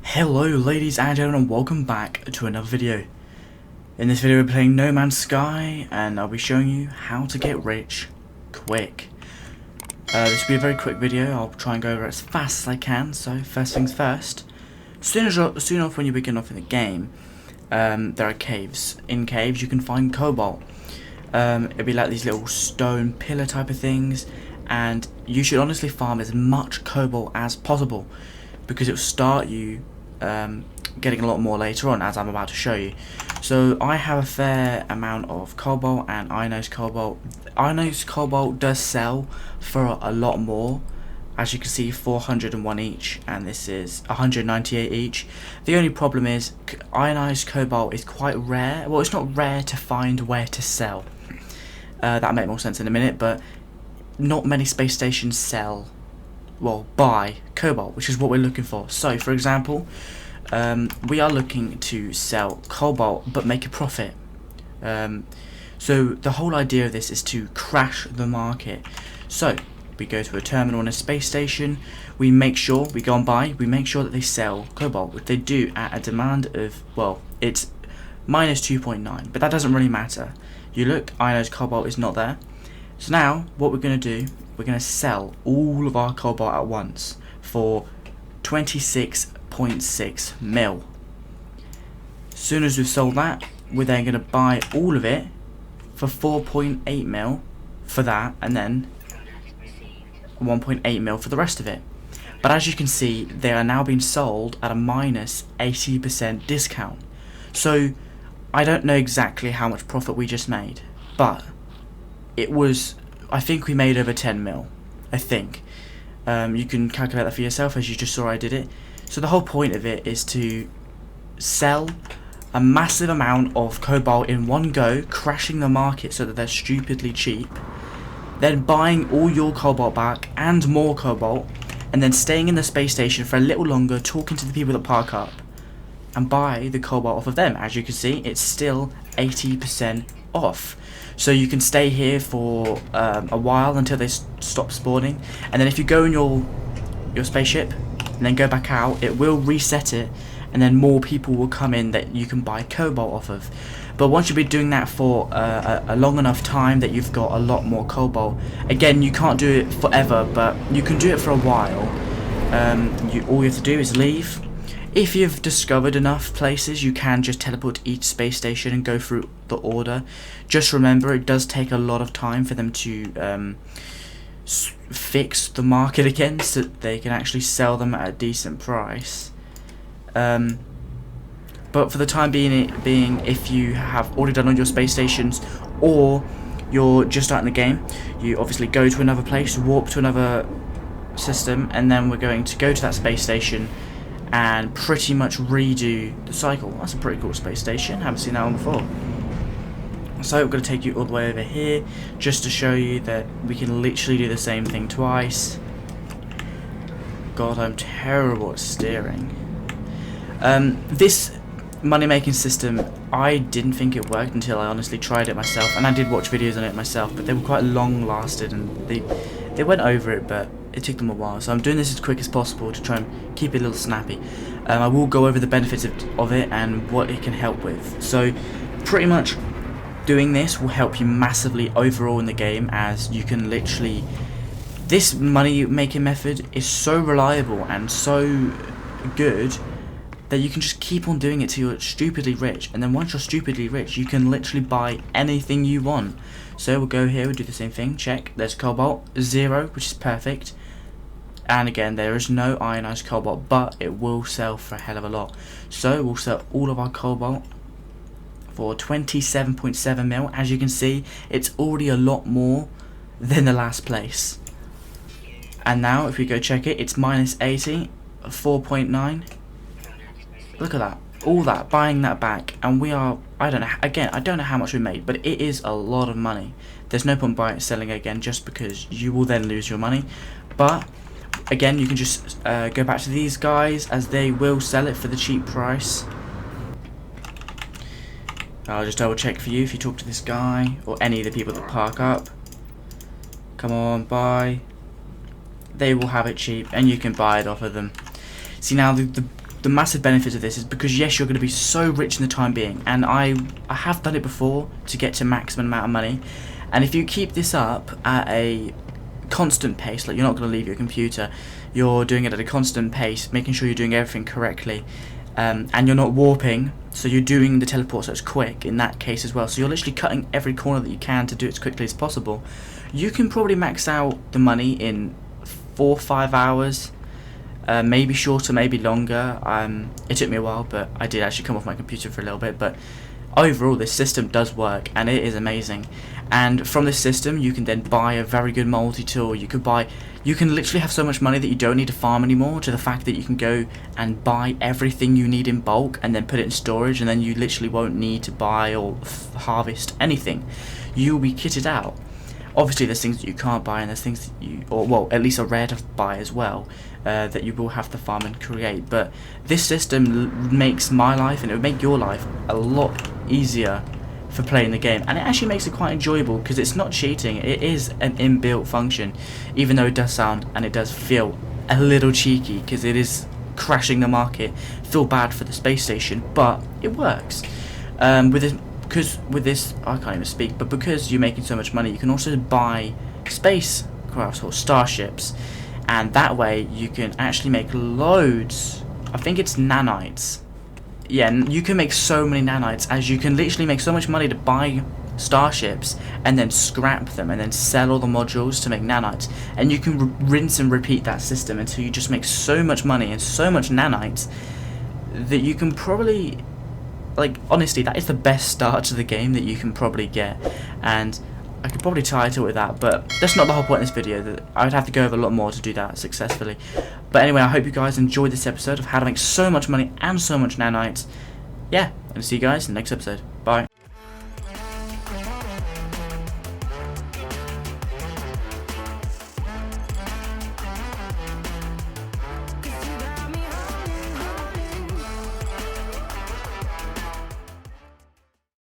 Hello ladies and gentlemen, welcome back to another video. In this video we're playing No Man's Sky and I'll be showing you how to get rich quick. This will be a very quick video. I'll try and go over it as fast as I can. So first things first, soon off when you begin off in the game, there are caves. In caves you can find cobalt. It'll be like these little stone pillar type of things, and you should honestly farm as much cobalt as possible because it will start you getting a lot more later on, as I'm about to show you. So I have a fair amount of cobalt and ionized cobalt. Ionized cobalt does sell for a lot more, as you can see 401 each, and this is 198 each. The only problem is ionized cobalt is quite rare. Well, it's not rare to find where to sell. That'll make more sense in a minute, but not many space stations sell, well, buy cobalt, which is what we're looking for. So for example, we are looking to sell cobalt but make a profit. So the whole idea of this is to crash the market. So we go to a terminal in a space station, we make sure, we go and buy, we make sure that they sell cobalt, which they do at a demand of, well, it's minus 2.9, but that doesn't really matter. You look, ionized cobalt is not there. So now what we're going to do, we're going to sell all of our cobalt at once for 26.6 mil. As soon as we've sold that, we're then going to buy all of it for 4.8 mil for that, and then 1.8 mil for the rest of it. But as you can see, they are now being sold at a minus 80% discount. So I don't know exactly how much profit we just made, but it was, I think we made over 10 mil, I think. You can calculate that for yourself, as you just saw I did it. So the whole point of it is to sell a massive amount of cobalt in one go, crashing the market so that they're stupidly cheap, then buying all your cobalt back and more cobalt, and then staying in the space station for a little longer, talking to the people that park up, and buy the cobalt off of them. As you can see, it's still 80% off. So you can stay here for a while until they stop spawning, and then if you go in your spaceship and then go back out, it will reset it, and then more people will come in that you can buy cobalt off of. But once you've been doing that for a long enough time that you've got a lot more cobalt, again, you can't do it forever, but you can do it for a while. All you have to do is leave. If you've discovered enough places, you can just teleport to each space station and go through the order. Just remember, it does take a lot of time for them to fix the market again, so that they can actually sell them at a decent price. But for the time being, if you have already done on your space stations, or you're just starting the game, you obviously go to another place, warp to another system, and then we're going to go to that space station and pretty much redo the cycle. That's a pretty cool space station, haven't seen that one before. So we're going to take you all the way over here just to show you that we can literally do the same thing twice. God, I'm terrible at steering. This money making system, I didn't think it worked until I honestly tried it myself, and I did watch videos on it myself, but they were quite long lasted and they went over it, but it took them a while. So I'm doing this as quick as possible to try and keep it a little snappy. I will go over the benefits of it and what it can help with. So pretty much doing this will help you massively overall in the game, as you can literally, this money making method is so reliable and so good that you can just keep on doing it till you're stupidly rich, and then once you're stupidly rich you can literally buy anything you want. So we'll go here, we'll do the same thing, check, there's cobalt, 0, which is perfect, and again there is no ionized cobalt, but it will sell for a hell of a lot. So we'll sell all of our cobalt for 27.7 mil. As you can see, it's already a lot more than the last place. And now if we go check it, it's minus 80, 4.9. Look at that, all that, buying that back, and we are, I don't know, again, I don't know how much we made, but it is a lot of money. There's no point buying selling it again, just because you will then lose your money. But again, you can just go back to these guys, as they will sell it for the cheap price. I'll just double check for you. If you talk to this guy or any of the people that park up, come on, buy, they will have it cheap and you can buy it off of them. See, now the the massive benefits of this is because yes, you're going to be so rich in the time being, and I have done it before to get to maximum amount of money, and if you keep this up at a constant pace, like you're not going to leave your computer, you're doing it at a constant pace, making sure you're doing everything correctly, and you're not warping, so you're doing the teleport so it's quick in that case as well, so you're literally cutting every corner that you can to do it as quickly as possible. You can probably max out the money in 4 or 5 hours, maybe shorter, maybe longer. It took me a while, but I did actually come off my computer for a little bit, but overall this system does work and it is amazing. And from this system you can then buy a very good multi-tool. You can literally have so much money that you don't need to farm anymore, to the fact that you can go and buy everything you need in bulk and then put it in storage, and then you literally won't need to buy or harvest anything. You'll be kitted out. Obviously there's things that you can't buy, and there's things that you, or well, at least are rare to buy as well, that you will have to farm and create. But this system makes my life, and it would make your life, a lot easier for playing the game, and it actually makes it quite enjoyable because it's not cheating. It is an inbuilt function, even though it does sound and it does feel a little cheeky because it is crashing the market. Feel bad for the space station, but it works. With this I can't even speak, but because you're making so much money, you can also buy spacecraft or starships, and that way you can actually make loads. I think it's nanites. Yeah, you can make so many nanites, as you can literally make so much money to buy starships and then scrap them and then sell all the modules to make nanites, and you can rinse and repeat that system until you just make so much money and so much nanites that you can probably, like, honestly, that is the best start to the game that you can probably get. And I could probably title it with that, but that's not the whole point of this video. That I would have to go over a lot more to do that successfully. But anyway, I hope you guys enjoyed this episode of how to make so much money and so much nanites. Yeah, and see you guys in the next episode. Bye.